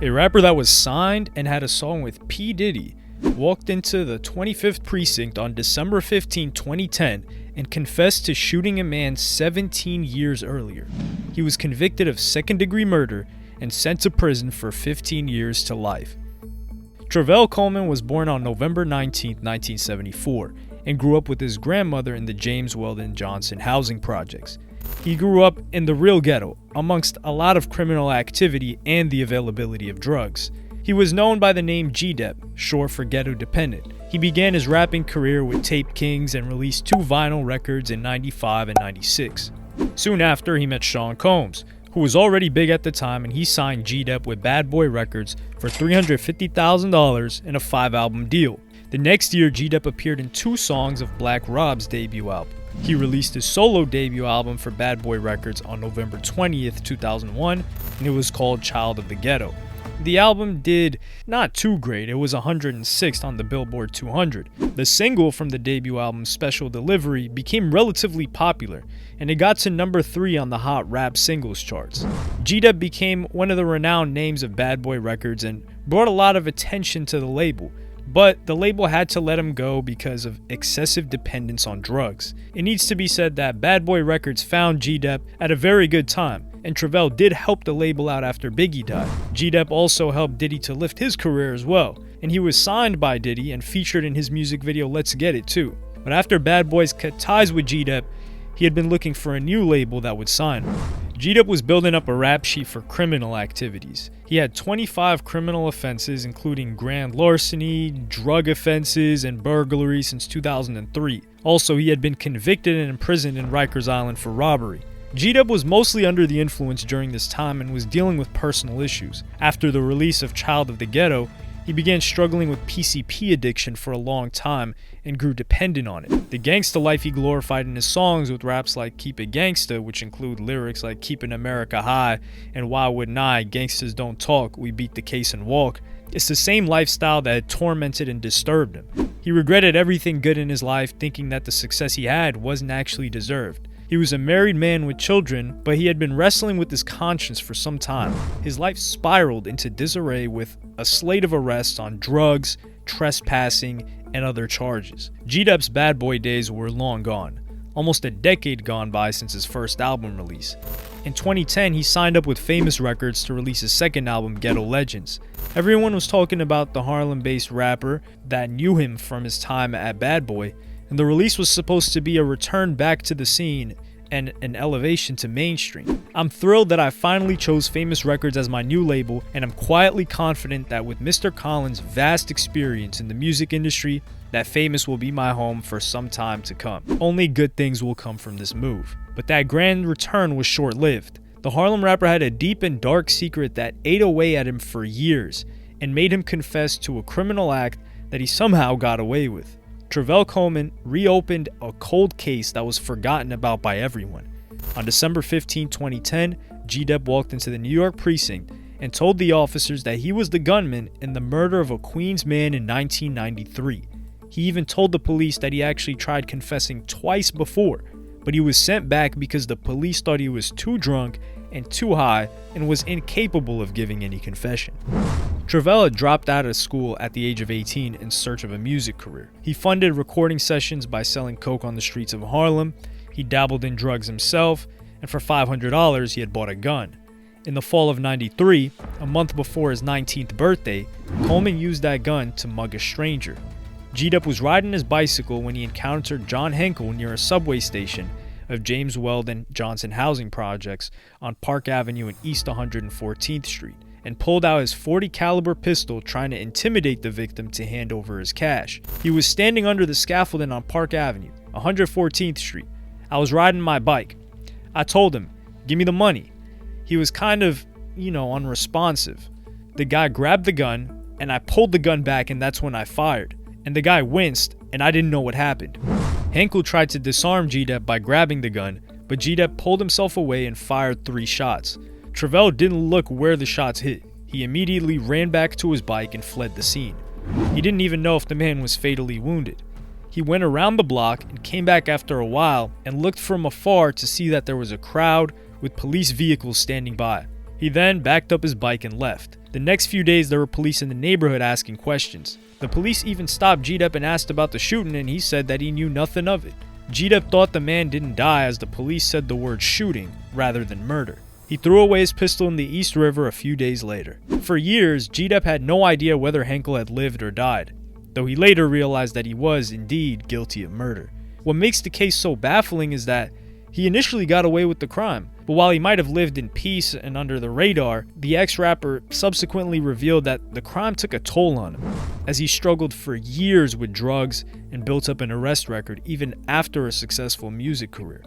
A rapper that was signed and had a song with P. Diddy walked into the 25th precinct on December 15, 2010 and confessed to shooting a man 17 years earlier. He was convicted of second-degree murder and sent to prison for 15 years to life. Travell Coleman was born on November 19, 1974, and grew up with his grandmother in the James Weldon Johnson housing projects. He grew up in the real ghetto, amongst a lot of criminal activity and the availability of drugs. He was known by the name G-Dep, short for Ghetto Dependent. He began his rapping career with Tape Kings and released 2 vinyl records in '95 and '96. Soon after, he met Sean Combs, who was already big at the time, and he signed G-Dep with Bad Boy Records for $350,000 in a 5-album deal. The next year, G-Dep appeared in 2 songs of Black Rob's debut album. He released his solo debut album for Bad Boy Records on November 20th, 2001, and it was called Child of the Ghetto. The album did not too great. It was 106th on the Billboard 200. The single from the debut album, Special Delivery, became relatively popular, and it got to number 3 on the Hot Rap Singles charts. G-Dep became one of the renowned names of Bad Boy Records and brought a lot of attention to the label. But the label had to let him go because of excessive dependence on drugs. It needs to be said that Bad Boy Records found G-Dep at a very good time, and Travell did help the label out after Biggie died. G-Dep also helped Diddy to lift his career as well, and he was signed by Diddy and featured in his music video Let's Get It too. But after Bad Boys cut ties with G-Dep, he had been looking for a new label that would sign him. G-Dep was building up a rap sheet for criminal activities. He had 25 criminal offenses, including grand larceny, drug offenses, and burglary since 2003. Also, he had been convicted and imprisoned in Rikers Island for robbery. G-Dep was mostly under the influence during this time and was dealing with personal issues. After the release of Child of the Ghetto, he began struggling with PCP addiction for a long time and grew dependent on it. The gangsta life he glorified in his songs with raps like Keep It Gangsta, which include lyrics like Keepin' America High and Why Wouldn't I, Gangsters Don't Talk, We Beat the Case and Walk. It's the same lifestyle that had tormented and disturbed him. He regretted everything good in his life, thinking that the success he had wasn't actually deserved. He was a married man with children, but he had been wrestling with his conscience for some time. His life spiraled into disarray with a slate of arrests on drugs, trespassing, and other charges. G-Dep's Bad Boy days were long gone, almost a decade gone by since his first album release. In 2010, he signed up with Famous Records to release his second album, Ghetto Legends. Everyone was talking about the Harlem-based rapper that knew him from his time at Bad Boy, and the release was supposed to be a return back to the scene and an elevation to mainstream. I'm thrilled that I finally chose Famous Records as my new label, and I'm quietly confident that with Mr. Collins' vast experience in the music industry, that Famous will be my home for some time to come. Only good things will come from this move. But that grand return was short-lived. The Harlem rapper had a deep and dark secret that ate away at him for years and made him confess to a criminal act that he somehow got away with. Travell Coleman reopened a cold case that was forgotten about by everyone. On December 15, 2010, G-Dep walked into the New York precinct and told the officers that he was the gunman in the murder of a Queens man in 1993. He even told the police that he actually tried confessing twice before, but he was sent back because the police thought he was too drunk and too high and was incapable of giving any confession. Travell had dropped out of school at the age of 18 in search of a music career. He funded recording sessions by selling coke on the streets of Harlem, he dabbled in drugs himself, and for $500 he had bought a gun. In the fall of '93, a month before his 19th birthday, Coleman used that gun to mug a stranger. G-Dep was riding his bicycle when he encountered John Henkel near a subway station of James Weldon Johnson housing projects on Park Avenue and East 114th Street, and pulled out his .40 caliber pistol trying to intimidate the victim to hand over his cash. He was standing under the scaffolding on Park Avenue, 114th Street. I was riding my bike. I told him, "Give me the money." He was kind of, unresponsive. The guy grabbed the gun, and I pulled the gun back, and that's when I fired. And the guy winced, and I didn't know what happened. Henkel tried to disarm G-Dep by grabbing the gun, but G-Dep pulled himself away and fired 3 shots. Travell didn't look where the shots hit. He immediately ran back to his bike and fled the scene. He didn't even know if the man was fatally wounded. He went around the block and came back after a while and looked from afar to see that there was a crowd with police vehicles standing by. He then backed up his bike and left. The next few days there were police in the neighborhood asking questions. The police even stopped G-Dep and asked about the shooting, and he said that he knew nothing of it. G-Dep thought the man didn't die as the police said the word shooting rather than murder. He threw away his pistol in the East River a few days later. For years, G-Dep had no idea whether Henkel had lived or died, though he later realized that he was indeed guilty of murder. What makes the case so baffling is that he initially got away with the crime, but while he might have lived in peace and under the radar, the ex-rapper subsequently revealed that the crime took a toll on him, as he struggled for years with drugs and built up an arrest record even after a successful music career.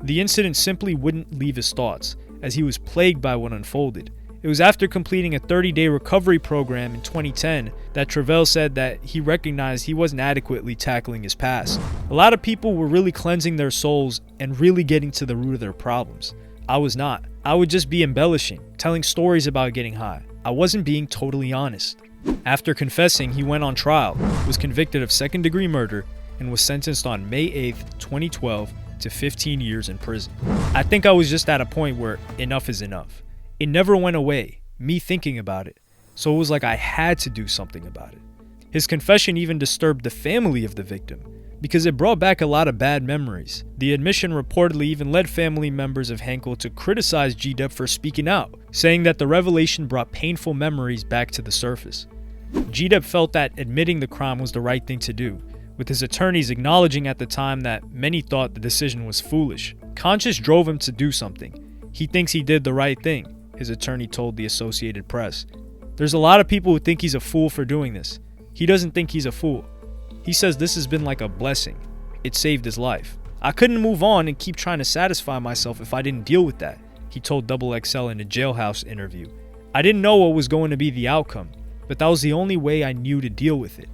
The incident simply wouldn't leave his thoughts, as he was plagued by what unfolded. It was after completing a 30-day recovery program in 2010 that Travell said that he recognized he wasn't adequately tackling his past. A lot of people were really cleansing their souls and really getting to the root of their problems. I was not. I would just be embellishing, telling stories about getting high. I wasn't being totally honest. After confessing, he went on trial, was convicted of second-degree murder, and was sentenced on May 8th, 2012 to 15 years in prison. I think I was just at a point where enough is enough. It never went away, me thinking about it, so it was like I had to do something about it. His confession even disturbed the family of the victim, because it brought back a lot of bad memories. The admission reportedly even led family members of Henkel to criticize G-Dep for speaking out, saying that the revelation brought painful memories back to the surface. G-Dep felt that admitting the crime was the right thing to do, with his attorneys acknowledging at the time that many thought the decision was foolish. Conscience drove him to do something. He thinks he did the right thing, his attorney told the Associated Press. There's a lot of people who think he's a fool for doing this. He doesn't think he's a fool. He says this has been like a blessing. It saved his life. I couldn't move on and keep trying to satisfy myself if I didn't deal with that, he told XXL in a jailhouse interview. I didn't know what was going to be the outcome, but that was the only way I knew to deal with it.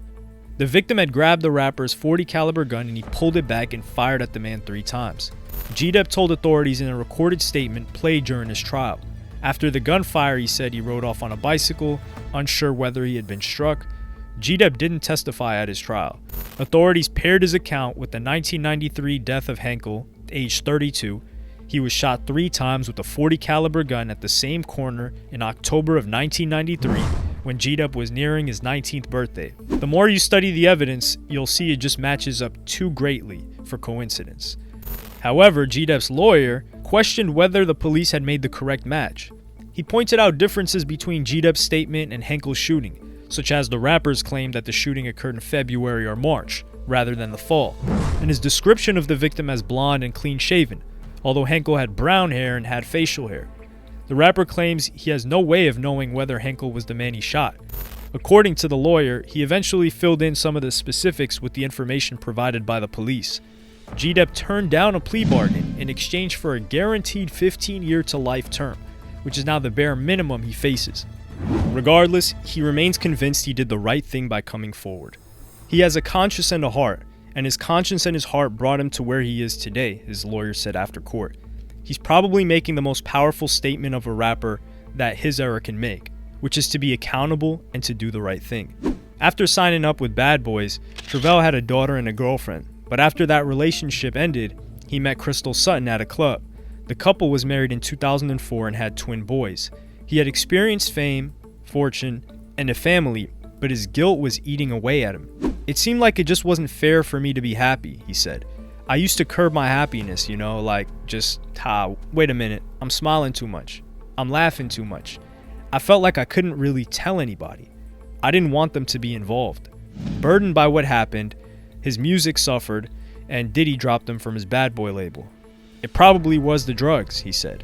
The victim had grabbed the rapper's .40 caliber gun and he pulled it back and fired at the man 3 times. G-Dep told authorities in a recorded statement played during his trial. After the gunfire, he said he rode off on a bicycle, unsure whether he had been struck. G-Dep didn't testify at his trial. Authorities paired his account with the 1993 death of Henkel, aged 32. He was shot 3 times with a .40 caliber gun at the same corner in October of 1993 when G-Dep was nearing his 19th birthday. The more you study the evidence, you'll see it just matches up too greatly for coincidence. However, G-Dep's lawyer questioned whether the police had made the correct match. He pointed out differences between G-Dep's statement and Henkel's shooting, such as the rapper's claim that the shooting occurred in February or March, rather than the fall, and his description of the victim as blonde and clean-shaven, although Henkel had brown hair and had facial hair. The rapper claims he has no way of knowing whether Henkel was the man he shot. According to the lawyer, he eventually filled in some of the specifics with the information provided by the police. G-Dep turned down a plea bargain in exchange for a guaranteed 15-year to life term, which is now the bare minimum he faces. Regardless, he remains convinced he did the right thing by coming forward. He has a conscience and a heart, and his conscience and his heart brought him to where he is today, his lawyer said after court. He's probably making the most powerful statement of a rapper that his era can make, which is to be accountable and to do the right thing. After signing up with Bad Boys, Travell had a daughter and a girlfriend, but after that relationship ended, he met Crystal Sutton at a club. The couple was married in 2004 and had twin boys. He had experienced fame, fortune, and a family, but his guilt was eating away at him. It seemed like it just wasn't fair for me to be happy, he said. I used to curb my happiness, wait a minute, I'm smiling too much. I'm laughing too much. I felt like I couldn't really tell anybody. I didn't want them to be involved. Burdened by what happened, his music suffered, and Diddy dropped him from his Bad Boy label. It probably was the drugs, he said.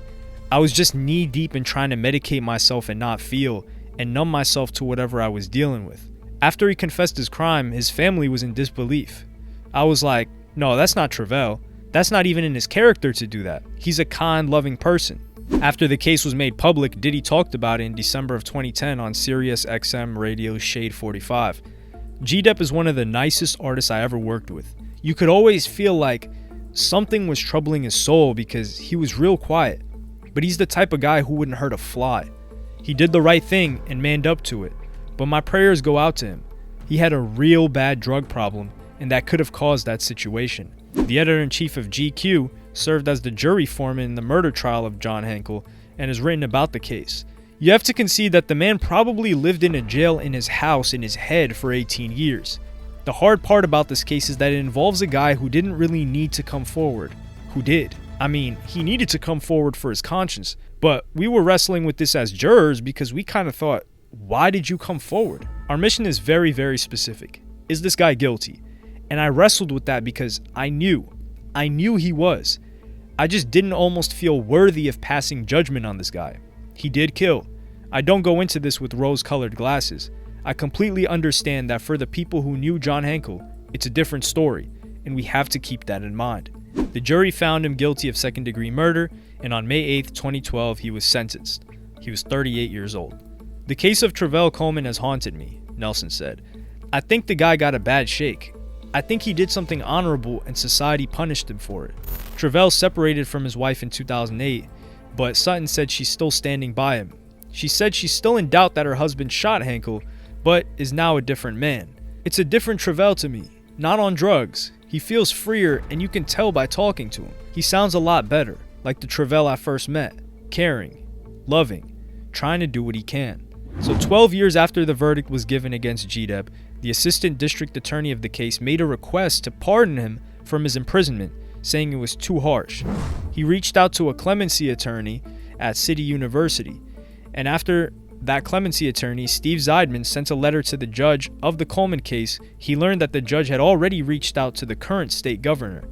I was just knee-deep in trying to medicate myself and not feel, and numb myself to whatever I was dealing with. After he confessed his crime, his family was in disbelief. I was like, no, that's not Travell. That's not even in his character to do that. He's a kind, loving person. After the case was made public, Diddy talked about it in December of 2010 on Sirius XM Radio Shade 45. G-Dep is one of the nicest artists I ever worked with. You could always feel like something was troubling his soul because he was real quiet. But he's the type of guy who wouldn't hurt a fly. He did the right thing and manned up to it. But my prayers go out to him. He had a real bad drug problem, and that could have caused that situation. The editor-in-chief of GQ served as the jury foreman in the murder trial of John Henkel and has written about the case. You have to concede that the man probably lived in a jail in his house in his head for 18 years. The hard part about this case is that it involves a guy who didn't really need to come forward. Who did? I mean, he needed to come forward for his conscience, but we were wrestling with this as jurors because we kind of thought, why did you come forward? Our mission is very, very specific. Is this guy guilty? And I wrestled with that because I knew he was. I just didn't almost feel worthy of passing judgment on this guy. He did kill. I don't go into this with rose-colored glasses. I completely understand that for the people who knew John Henkel, it's a different story, and we have to keep that in mind. The jury found him guilty of second-degree murder, and on May 8, 2012, he was sentenced. He was 38 years old. The case of Travell Coleman has haunted me, Nelson said. I think the guy got a bad shake. I think he did something honorable and society punished him for it. Travell separated from his wife in 2008, but Sutton said she's still standing by him. She said she's still in doubt that her husband shot Henkel, but is now a different man. It's a different Travell to me, not on drugs. He feels freer, and you can tell by talking to him. He sounds a lot better, like the Travell I first met, caring, loving, trying to do what he can. So 12 years after the verdict was given against GDEP, the assistant district attorney of the case made a request to pardon him from his imprisonment, saying it was too harsh. He reached out to a clemency attorney at City University, and after that clemency attorney, Steve Zeidman, sent a letter to the judge of the Coleman case, he learned that the judge had already reached out to the current state governor.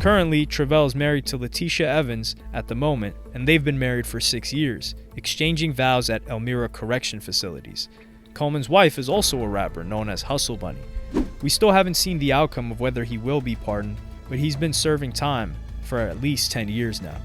Currently, Travell is married to Letitia Evans at the moment, and they've been married for 6 years, exchanging vows at Elmira Correction Facilities. Coleman's wife is also a rapper known as Hustle Bunny. We still haven't seen the outcome of whether he will be pardoned, but he's been serving time for at least 10 years now.